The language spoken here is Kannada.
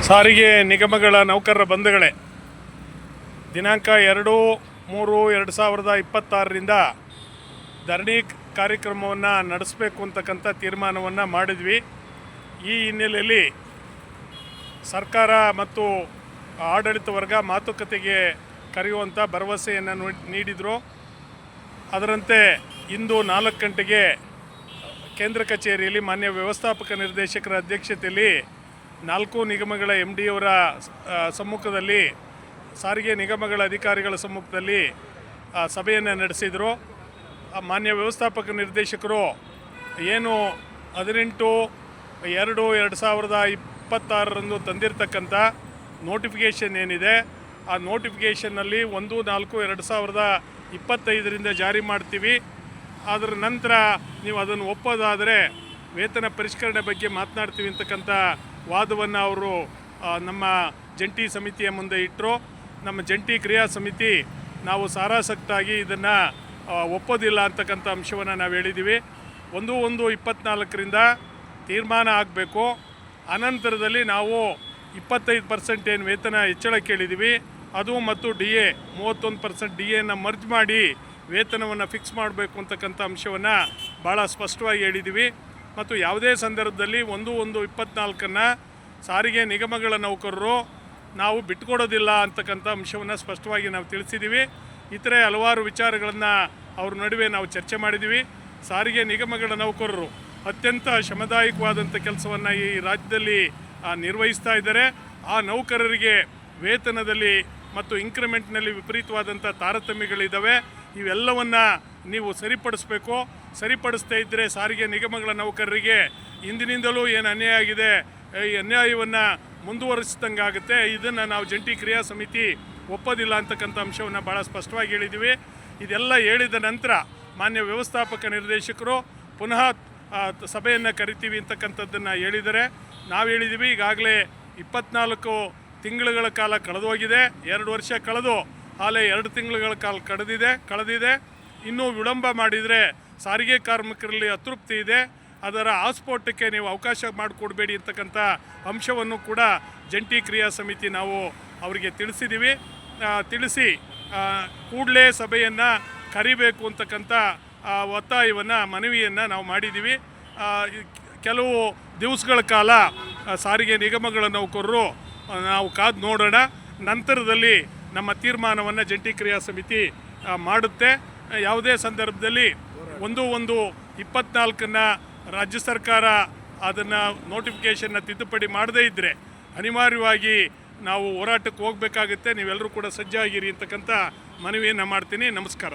ಸಾರಿಗೆ ನಿಗಮಗಳ ನೌಕರರ ಬಂಧುಗಳೇ, ದಿನಾಂಕ 2/3/2026ರಿಂದ ಧರಣಿ ಕಾರ್ಯಕ್ರಮವನ್ನು ನಡೆಸಬೇಕು ಅಂತಕ್ಕಂಥ ತೀರ್ಮಾನವನ್ನು ಮಾಡಿದ್ವಿ. ಈ ಹಿನ್ನೆಲೆಯಲ್ಲಿ ಸರ್ಕಾರ ಮತ್ತು ಆಡಳಿತ ವರ್ಗ ಮಾತುಕತೆಗೆ ಕರೆಯುವಂಥ ಭರವಸೆಯನ್ನು ನೀಡಿದರು. ಅದರಂತೆ ಇಂದು 4 ಗಂಟೆಗೆ ಕೇಂದ್ರ ಕಚೇರಿಯಲ್ಲಿ ಮಾನ್ಯ ವ್ಯವಸ್ಥಾಪಕ ನಿರ್ದೇಶಕರ ಅಧ್ಯಕ್ಷತೆಯಲ್ಲಿ 4 ನಿಗಮಗಳ MD ಅವರ ಸಮ್ಮುಖದಲ್ಲಿ, ಸಾರಿಗೆ ನಿಗಮಗಳ ಅಧಿಕಾರಿಗಳ ಸಮ್ಮುಖದಲ್ಲಿ ಸಭೆಯನ್ನು ನಡೆಸಿದರು. ಮಾನ್ಯ ವ್ಯವಸ್ಥಾಪಕ ನಿರ್ದೇಶಕರು ಏನು 18/2/2026ರಂದು ತಂದಿರತಕ್ಕಂಥ ನೋಟಿಫಿಕೇಷನ್ ಏನಿದೆ, ಆ ನೋಟಿಫಿಕೇಷನ್ನಲ್ಲಿ 1/4/2025ರಿಂದ ಜಾರಿ ಮಾಡ್ತೀವಿ. ಅದರ ನಂತರ ನೀವು ಅದನ್ನು ಒಪ್ಪೋದಾದರೆ ವೇತನ ಪರಿಷ್ಕರಣೆ ಬಗ್ಗೆ ಮಾತನಾಡ್ತೀವಿ ಅಂತಕ್ಕಂಥ ವಾದವನ್ನು ಅವರು ನಮ್ಮ ಜಂಟಿ ಸಮಿತಿಯ ಮುಂದೆ ಇಟ್ಟರು. ನಮ್ಮ ಜಂಟಿ ಕ್ರಿಯಾ ಸಮಿತಿ ನಾವು ಸಾರಾಸಕ್ತಾಗಿ ಇದನ್ನು ಒಪ್ಪೋದಿಲ್ಲ ಅಂತಕ್ಕಂಥ ಅಂಶವನ್ನು ನಾವು ಹೇಳಿದ್ದೀವಿ. 1/1/24ರಿಂದ ತೀರ್ಮಾನ ಆಗಬೇಕು. ಅನಂತರದಲ್ಲಿ ನಾವು 25% ಏನು ವೇತನ ಹೆಚ್ಚಳ ಕೇಳಿದ್ದೀವಿ, ಅದು ಮತ್ತು DA 31% DAನ ಮರ್ಜ್ ಮಾಡಿ ವೇತನವನ್ನು ಫಿಕ್ಸ್ ಮಾಡಬೇಕು ಅಂತಕ್ಕಂಥ ಅಂಶವನ್ನು ಭಾಳ ಸ್ಪಷ್ಟವಾಗಿ ಹೇಳಿದ್ದೀವಿ. ಮತ್ತು ಯಾವುದೇ ಸಂದರ್ಭದಲ್ಲಿ 1/1/24ನ್ನು ಸಾರಿಗೆ ನಿಗಮಗಳ ನೌಕರರು ನಾವು ಬಿಟ್ಕೊಡೋದಿಲ್ಲ ಅಂತಕ್ಕಂಥ ಅಂಶವನ್ನು ಸ್ಪಷ್ಟವಾಗಿ ನಾವು ತಿಳಿಸಿದ್ದೀವಿ. ಇತರೆ ಹಲವಾರು ವಿಚಾರಗಳನ್ನು ಅವ್ರ ನಡುವೆ ನಾವು ಚರ್ಚೆ ಮಾಡಿದ್ದೀವಿ. ಸಾರಿಗೆ ನಿಗಮಗಳ ನೌಕರರು ಅತ್ಯಂತ ಶ್ರಮದಾಯಕವಾದಂಥ ಕೆಲಸವನ್ನು ಈ ರಾಜ್ಯದಲ್ಲಿ ನಿರ್ವಹಿಸ್ತಾ ಇದ್ದಾರೆ. ಆ ನೌಕರರಿಗೆ ವೇತನದಲ್ಲಿ ಮತ್ತು ಇನ್ಕ್ರಿಮೆಂಟ್ನಲ್ಲಿ ವಿಪರೀತವಾದಂಥ ತಾರತಮ್ಯಗಳಿದ್ದಾವೆ. ಇವೆಲ್ಲವನ್ನು ನೀವು ಸರಿಪಡಿಸಬೇಕು. ಸರಿಪಡಿಸ್ತಾ ಇದ್ದರೆ ಸಾರಿಗೆ ನಿಗಮಗಳ ನೌಕರರಿಗೆ ಇಂದಿನಿಂದಲೂ ಏನು ಅನ್ಯಾಯ ಆಗಿದೆ, ಈ ಅನ್ಯಾಯವನ್ನು ಮುಂದುವರಿಸಿದಂಗಾಗುತ್ತೆ. ಇದನ್ನು ನಾವು ಜಂಟಿ ಕ್ರಿಯಾ ಸಮಿತಿ ಒಪ್ಪೋದಿಲ್ಲ ಅಂತಕ್ಕಂಥ ಅಂಶವನ್ನು ಭಾಳ ಸ್ಪಷ್ಟವಾಗಿ ಹೇಳಿದ್ದೀವಿ. ಇದೆಲ್ಲ ಹೇಳಿದ ನಂತರ ಮಾನ್ಯ ವ್ಯವಸ್ಥಾಪಕ ನಿರ್ದೇಶಕರು ಪುನಃ ಸಭೆಯನ್ನು ಕರಿತೀವಿ ಅಂತಕ್ಕಂಥದ್ದನ್ನು ಹೇಳಿದರೆ, ನಾವು ಹೇಳಿದ್ದೀವಿ ಈಗಾಗಲೇ 24 ತಿಂಗಳುಗಳ ಕಾಲ ಕಳೆದೋಗಿದೆ. 2 ವರ್ಷ ಕಳೆದು ಹಾಲೆ 2 ತಿಂಗಳುಗಳ ಕಾಲ ಕಳೆದಿದೆ. ಇನ್ನೂ ವಿಳಂಬ ಮಾಡಿದರೆ ಸಾರಿಗೆ ಕಾರ್ಮಿಕರಲ್ಲಿ ಅತೃಪ್ತಿ ಇದೆ. ಅದರ ಆಸ್ಫೋಟಕ್ಕೆ ನೀವು ಅವಕಾಶ ಮಾಡಿಕೊಡ್ಬೇಡಿ ಅಂತಕ್ಕಂಥ ಅಂಶವನ್ನು ಕೂಡ ಜಂಟಿ ಕ್ರಿಯಾ ಸಮಿತಿ ನಾವು ಅವರಿಗೆ ತಿಳಿಸಿ ಕೂಡಲೇ ಸಭೆಯನ್ನು ಕರಿಬೇಕು ಅಂತಕ್ಕಂಥ ಮನವಿಯನ್ನು ನಾವು ಮಾಡಿದ್ದೀವಿ. ಕೆಲವು ದಿವಸಗಳ ಕಾಲ ಸಾರಿಗೆ ನಿಗಮಗಳ ನೌಕರರು ನಾವು ಕಾದು ನೋಡೋಣ. ನಂತರದಲ್ಲಿ ನಮ್ಮ ತೀರ್ಮಾನವನ್ನು ಜಂಟಿ ಕ್ರಿಯಾ ಸಮಿತಿ ಮಾಡುತ್ತೆ. ಯಾವುದೇ ಸಂದರ್ಭದಲ್ಲಿ 1/1/24ನ್ನು ರಾಜ್ಯ ಸರ್ಕಾರ ಅದನ್ನು ನೋಟಿಫಿಕೇಷನ್ನ ತಿದ್ದುಪಡಿ ಮಾಡದೇ ಇದ್ದರೆ ಅನಿವಾರ್ಯವಾಗಿ ನಾವು ಹೋರಾಟಕ್ಕೆ ಹೋಗಬೇಕಾಗುತ್ತೆ. ನೀವೆಲ್ಲರೂ ಕೂಡ ಸಜ್ಜಾಗಿರಿ ಅಂತಕ್ಕಂಥ ಮನವಿಯನ್ನು ಮಾಡ್ತೀನಿ. ನಮಸ್ಕಾರ.